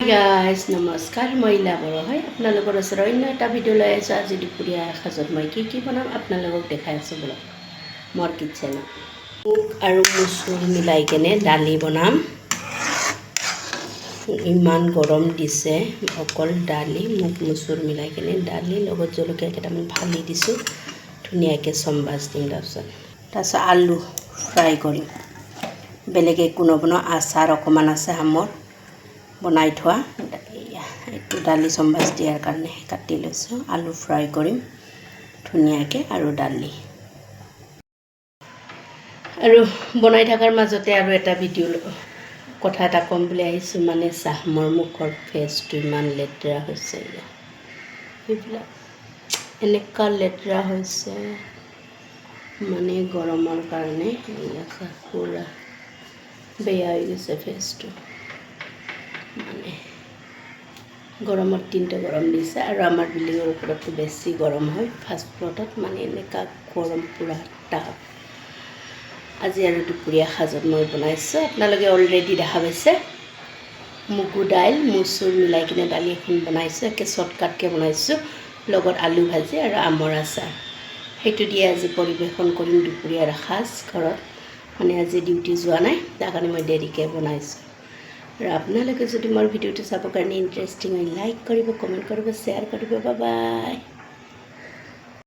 guys নমস্কাৰ মই ইলা বড়ো হয় আপোনালোকৰ ওচৰত অন্য এটা ভিডিঅ' লৈ আছোঁ আজি দুপৰীয়া সাজত মই কি বনাম আপোনালোকক দেখাই আছোঁ বলক মোৰ কিটচেনত মুগ আৰু মচুৰ মিলাই কেনে দালি বনাম ইমান গৰম দিছে অকল দালি মুগ মচুৰ মিলাই কেনে দালি লগত জলকীয়া কেইটামান ফালি দিছোঁ ধুনীয়াকৈ চম্বাছ দিম তাৰপিছত আলু ফ্ৰাই কৰিম বেলেগ একো নবনাওঁ আচাৰ অকণমান আছে আমৰ বনাই থোৱা এইটো দালি চম্বাছ দিয়াৰ কাৰণে কাটি লৈছোঁ আলু ফ্ৰাই কৰিম ধুনীয়াকৈ আৰু দালি আৰু বনাই থকাৰ মাজতে আৰু এটা ভিডিঅ' কথা এটা ক'ম বুলি আহিছোঁ মানে চাহ মোৰ মুখৰ ফেচটো ইমান লেতেৰা হৈছে সেইবিলাক এনেকুৱা লেতেৰা হৈছে মানে গৰমৰ কাৰণে পূৰা বেয়া হৈ গৈছে ফেচটো মানে গৰমৰ দিনটো গৰম দিছে আৰু আমাৰ বিল্ডিঙৰ ওপৰততো বেছি গৰম হয় ফাৰ্ষ্ট ফ্ল'ৰত মানে এনেকুৱা গৰম পূৰা তাপ আজি আৰু দুপৰীয়া সাজত মই বনাইছোঁ আপোনালোকে অলৰেডি দেখা পাইছে মগু দাইল মচুৰ মিলাই কিনে দালি এখন বনাইছোঁ একে শ্বৰ্টকাটকৈ বনাইছোঁ লগত আলু ভাজি আৰু আমৰ আচাৰ সেইটো দিয়ে আজি পৰিৱেশন কৰিম দুপৰীয়াৰ সাজ ঘৰত মানে আজি ডিউটি যোৱা নাই তাৰ কাৰণে মই দেৰিকৈ বনাইছোঁ আৰু আপোনালোকে যদি মোৰ ভিডিঅ'টো চাবৰ কাৰণে ইণ্টাৰেষ্টিং হয় লাইক কৰিব কমেণ্ট কৰিব শ্বেয়াৰ কৰিব বাই বাই